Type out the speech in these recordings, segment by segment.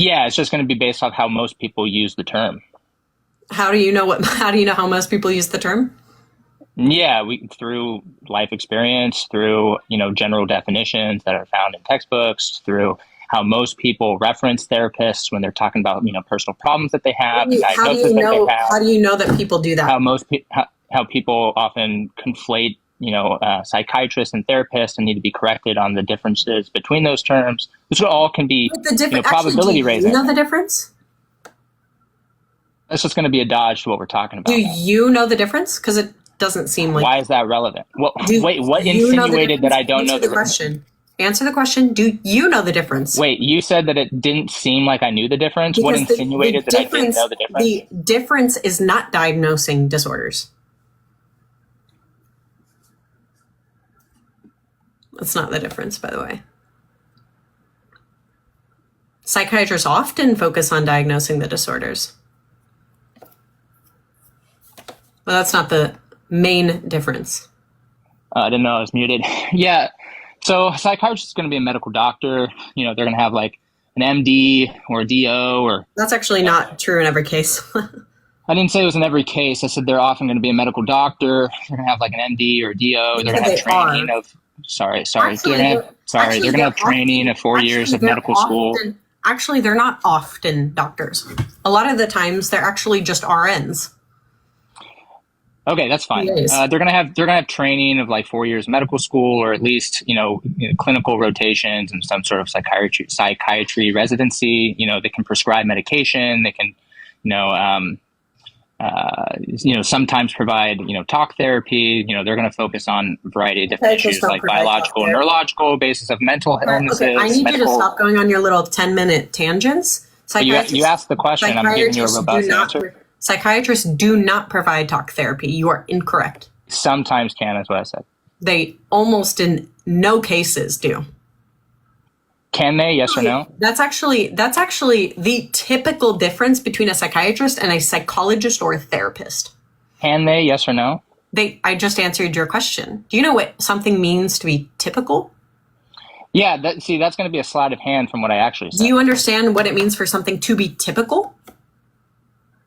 Yeah, it's just going to be based off how most people use the term. How do you know how do you know how most people use the term? Yeah, we through life experience, through, general definitions that are found in textbooks, through how most people reference therapists when they're talking about, personal problems that they have and diagnoses that they have. How do you know that people do that? How people often conflate, psychiatrists and therapists and need to be corrected on the differences between those terms. This all can be, But the difference, probability actually, do you raising. know the difference? It's just going to be a dodge to what we're talking about. Do you know the difference? Because it doesn't seem like. Why is that relevant? Well, wait, what do you know the insinuated that I don't Answer know the question. Answer the question. Do you know the difference? Wait, you said that it didn't seem like I knew the difference. What Because insinuated that I didn't know the difference? The difference is not diagnosing disorders. That's not the difference, by the way. Psychiatrists often focus on diagnosing the disorders. But that's not the main difference. I didn't know I was muted. Yeah. So a psychiatrist is going to be a medical doctor. They're going to have like an MD or a DO or. That's actually not true in every case. I didn't say it was in every case. I said they're often going to be a medical doctor. They're going to have like an MD or a DO. They're going to have training of. Sorry. Actually, they're going to have training of 4 years of medical school. Actually, they're not often doctors. A lot of the times, they're actually just RNs. Okay, that's fine. They're gonna have training of like 4 years of medical school, or at least clinical rotations and some sort of psychiatry residency. They can prescribe medication. They can sometimes provide talk therapy. They're going to focus on a variety of different issues like biological, neurological, basis of mental illnesses. Okay, I need you to stop going on your little 10-minute tangents. You asked the question. I'm giving you a robust answer. Psychiatrists do not provide talk therapy. You are incorrect. Sometimes can, is what I said. They almost in no cases do. Can they? Yes or no? That's actually the typical difference between a psychiatrist and a psychologist or a therapist. Can they? Yes or no? I just answered your question. Do you know what something means to be typical? Yeah, that's going to be a sleight of hand from what I actually said. Do you understand what it means for something to be typical?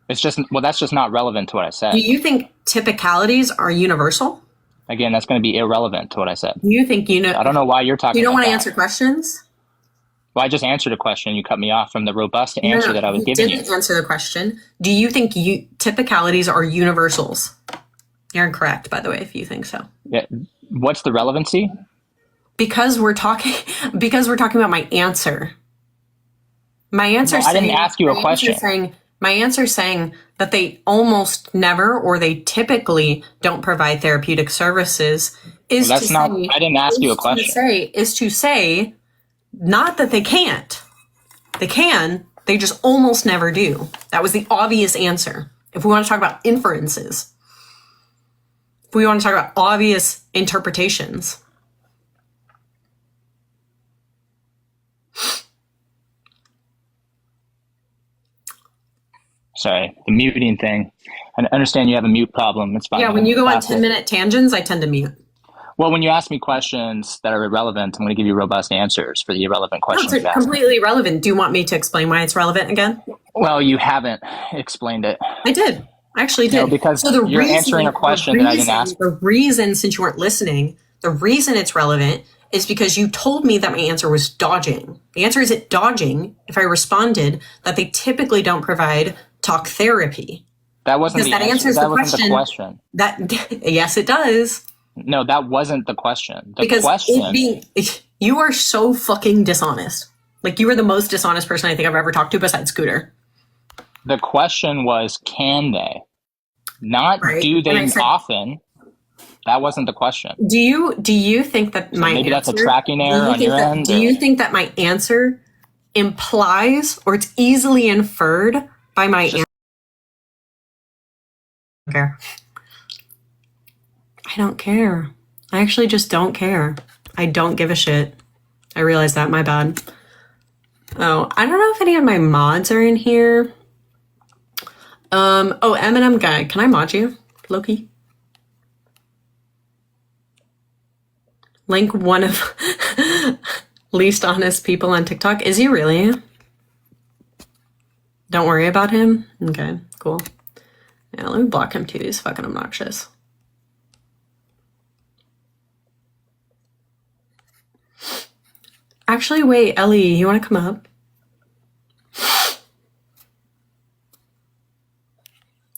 It's just, that's just not relevant to what I said. Do you think typicalities are universal? Again, that's going to be irrelevant to what I said. Do you think I don't know why you're talking about that. You don't want to answer questions? Well, I just answered a question. You cut me off from the robust answer that I was giving you. You didn't answer the question. Do you think typicalities are universals? You're incorrect, by the way, if you think so. Yeah. What's the relevancy? Because we're talking about my answer. My answer. I didn't ask you a question. My answer saying that they almost never or they typically don't provide therapeutic services is I didn't ask you a question. Is to say not that they can't. They can, they just almost never do. That was the obvious answer. If we want to talk about inferences, if we want to talk about obvious interpretations. Sorry, the muting thing. I understand you have a mute problem. It's fine. Yeah, when you go on 10-minute tangents, I tend to mute. Well, when you ask me questions that are irrelevant, I'm going to give you robust answers for the irrelevant questions. It's completely irrelevant. Do you want me to explain why it's relevant again? Well, you haven't explained it. I did. I actually did. No, because you're answering a question that I didn't ask. The reason, since you weren't listening, the reason it's relevant is because you told me that my answer was dodging. The answer isn't dodging if I responded that they typically don't provide talk therapy. That wasn't the answer. That wasn't the question. Yes, it does. No, that wasn't the question. You are so fucking dishonest. Like, you are the most dishonest person I think I've ever talked to besides Scooter. The question was, can they? Not do they often. That wasn't the question. Do you think that maybe that's a tracking error on your end? Do you think that my answer implies, or it's easily inferred by my answer? I don't care. I actually just don't care. I don't give a shit. I realize that. My bad. Oh, I don't know if any of my mods are in here. Eminem guy. Can I mod you, Loki? Link one of least honest people on TikTok. Is he really? Don't worry about him? Okay, cool. Yeah, let me block him too. He's fucking obnoxious. Actually, wait, Ellie, you want to come up?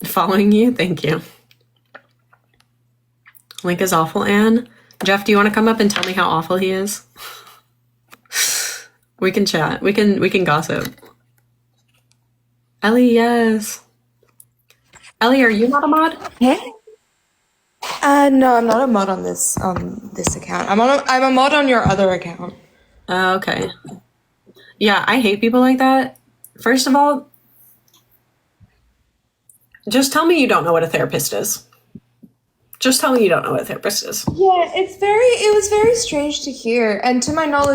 Following you? Thank you. Link is awful, Anne. Jeff, do you want to come up and tell me how awful he is? We can chat. We can gossip. Ellie, yes. Ellie, are you not a mod? Hey. No, I'm not a mod on this account. I'm a mod on your other account. Okay. Yeah, I hate people like that. First of all, just tell me you don't know what a therapist is. Just tell me you don't know what a therapist is. Yeah, it was very strange to hear, and to my knowledge